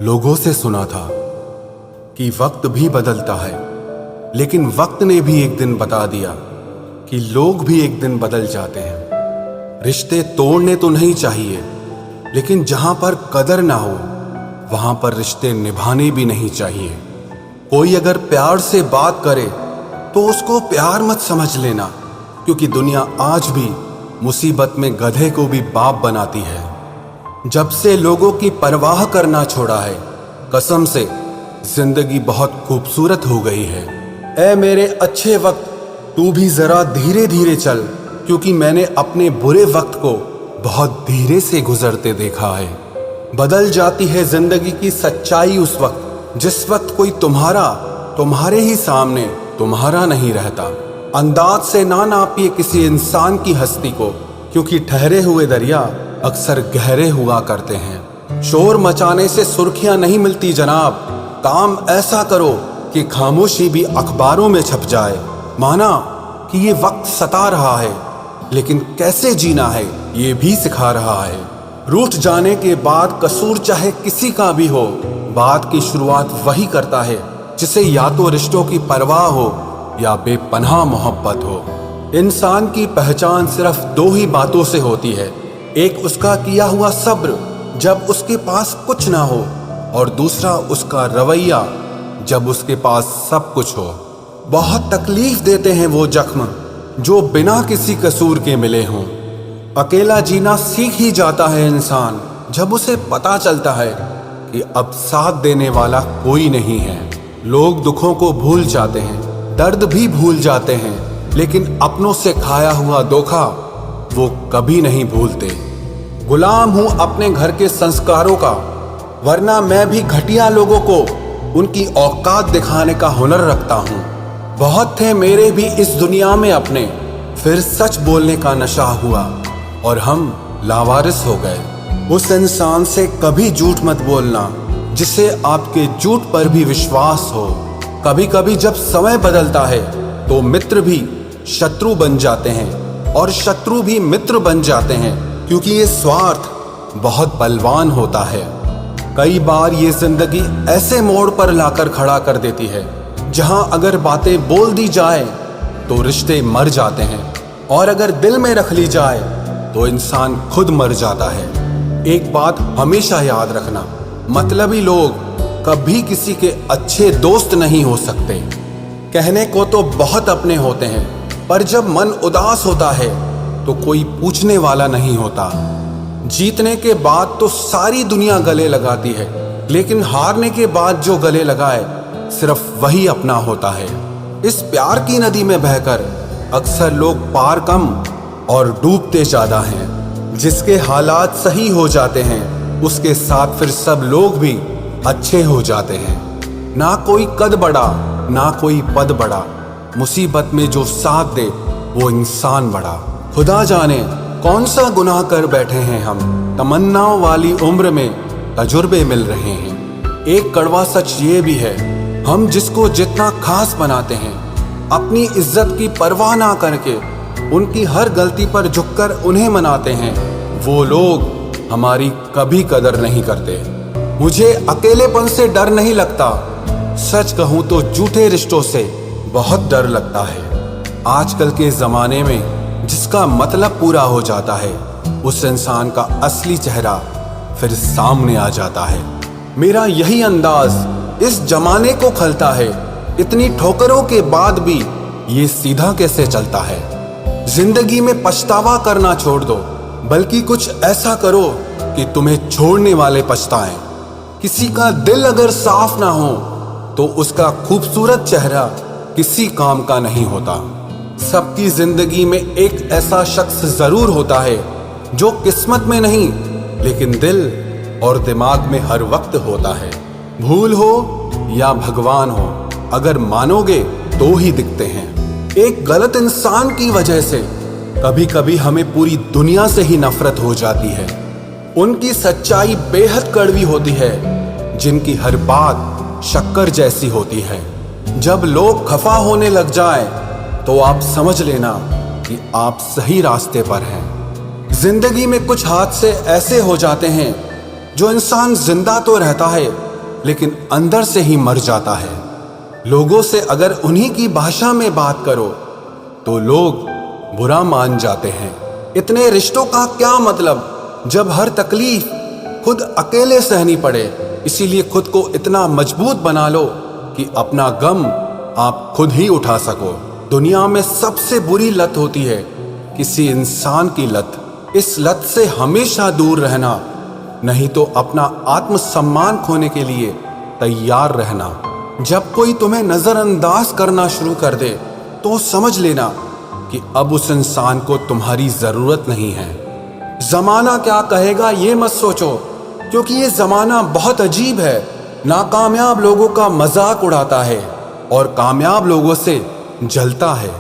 लोगों से सुना था कि वक्त भी बदलता है, लेकिन वक्त ने भी एक दिन बता दिया कि लोग भी एक दिन बदल जाते हैं। रिश्ते तोड़ने तो नहीं चाहिए, लेकिन जहां पर कदर ना हो वहां पर रिश्ते निभाने भी नहीं चाहिए। कोई अगर प्यार से बात करे तो उसको प्यार मत समझ लेना, क्योंकि दुनिया आज भी मुसीबत में गधे को भी बाप बनाती है। जब से लोगों की परवाह करना छोड़ा है, कसम से जिंदगी बहुत खूबसूरत हो गई है। ऐ मेरे अच्छे वक्त, तू भी जरा धीरे धीरे चल, क्योंकि मैंने अपने बुरे वक्त को बहुत धीरे से गुजरते देखा है। बदल जाती है जिंदगी की सच्चाई उस वक्त जिस वक्त कोई तुम्हारे ही सामने तुम्हारा नहीं रहता। अंदाज से ना नापिए किसी इंसान की हस्ती को, क्योंकि ठहरे हुए दरिया अक्सर गहरे हुआ करते हैं। शोर मचाने से सुर्खियां नहीं मिलती जनाब, काम ऐसा करो कि खामोशी भी अखबारों में छप जाए। माना कि ये वक्त सता रहा है, लेकिन कैसे जीना है ये भी सिखा रहा है। रूठ जाने के बाद कसूर चाहे किसी का भी हो, बात की शुरुआत वही करता है जिसे या तो रिश्तों की परवाह हो या बेपनाह मोहब्बत हो। इंसान की पहचान सिर्फ दो ही बातों से होती है, एक उसका किया हुआ सब्र जब उसके पास कुछ ना हो, और दूसरा उसका रवैया जब उसके पास सब कुछ हो। बहुत तकलीफ देते हैं वो जख्म जो बिना किसी कसूर के मिले हों। अकेला जीना सीख ही जाता है इंसान जब उसे पता चलता है कि अब साथ देने वाला कोई नहीं है। लोग दुखों को भूल जाते हैं, दर्द भी भूल जाते हैं, लेकिन अपनों से खाया हुआ धोखा वो कभी नहीं भूलते। गुलाम हूं अपने घर के संस्कारों का, वरना मैं भी घटिया लोगों को उनकी औकात दिखाने का हुनर रखता हूं। बहुत थे मेरे भी इस दुनिया में अपने, फिर सच बोलने का नशा हुआ और हम लावारिस हो गए। उस इंसान से कभी झूठ मत बोलना जिसे आपके झूठ पर भी विश्वास हो। कभी कभी जब समय बदलता है तो मित्र भी शत्रु बन जाते हैं और शत्रु भी मित्र बन जाते हैं, क्योंकि ये स्वार्थ बहुत बलवान होता है। कई बार ये जिंदगी ऐसे मोड़ पर लाकर खड़ा कर देती है जहां अगर बातें बोल दी जाए तो रिश्ते मर जाते हैं, और अगर दिल में रख ली जाए तो इंसान खुद मर जाता है। एक बात हमेशा याद रखना, मतलबी लोग कभी किसी के अच्छे दोस्त नहीं हो सकते। कहने को तो बहुत अपने होते हैं, पर जब मन उदास होता है तो कोई पूछने वाला नहीं होता। जीतने के बाद तो सारी दुनिया गले लगाती है, लेकिन हारने के बाद जो गले लगाए सिर्फ वही अपना होता है। इस प्यार की नदी में बहकर अक्सर लोग पार कम और डूबते ज्यादा हैं। जिसके हालात सही हो जाते हैं उसके साथ फिर सब लोग भी अच्छे हो जाते हैं। ना कोई कद बड़ा ना कोई पद बड़ा, मुसीबत में जो साथ दे वो इंसान बड़ा। खुदा जाने कौन सा गुनाह कर बैठे हैं हम, तमन्नाओं वाली उम्र में तजुर्बे मिल रहे हैं। एक कड़वा सच ये भी है, हम जिसको जितना खास बनाते हैं, अपनी इज्जत की परवाह ना करके उनकी हर गलती पर झुककर उन्हें मनाते हैं, वो लोग हमारी कभी कदर नहीं करते। मुझे अकेलेपन से डर नहीं लगता, सच कहूं तो झूठे रिश्तों से बहुत डर लगता है। आजकल के जमाने में जिसका मतलब पूरा हो जाता है, उस इंसान का असली चेहरा फिर सामने आ जाता है। मेरा यही अंदाज इस जमाने को खलता है, इतनी ठोकरों के बाद भी ये सीधा कैसे चलता है। जिंदगी में पछतावा करना छोड़ दो, बल्कि कुछ ऐसा करो कि तुम्हें छोड़ने वाले पछताएं। किसी का दिल अगर साफ ना हो तो उसका खूबसूरत चेहरा किसी काम का नहीं होता। सबकी जिंदगी में एक ऐसा शख्स जरूर होता है जो किस्मत में नहीं लेकिन दिल और दिमाग में हर वक्त होता है। भूल हो या भगवान हो, अगर मानोगे तो ही दिखते हैं। एक गलत इंसान की वजह से कभी कभी हमें पूरी दुनिया से ही नफरत हो जाती है। उनकी सच्चाई बेहद कड़वी होती है, जिनकी हर बात शक्कर जैसी होती है। जब लोग खफा होने लग जाएं, तो आप समझ लेना कि आप सही रास्ते पर हैं। जिंदगी में कुछ हादसे ऐसे हो जाते हैं जो इंसान जिंदा तो रहता है लेकिन अंदर से ही मर जाता है। लोगों से अगर उन्हीं की भाषा में बात करो तो लोग बुरा मान जाते हैं। इतने रिश्तों का क्या मतलब जब हर तकलीफ खुद अकेले सहनी पड़े। इसीलिए खुद को इतना मजबूत बना लो कि अपना गम आप खुद ही उठा सको। दुनिया में सबसे बुरी लत होती है किसी इंसान की लत। इस लत से हमेशा दूर रहना, नहीं तो अपना आत्मसम्मान खोने के लिए तैयार रहना। जब कोई तुम्हें नजरअंदाज करना शुरू कर दे तो समझ लेना कि अब उस इंसान को तुम्हारी जरूरत नहीं है। जमाना क्या कहेगा ये मत सोचो, क्योंकि ये जमाना बहुत अजीब है। नाकामयाब लोगों का मजाक उड़ाता है और कामयाब लोगों से जलता है।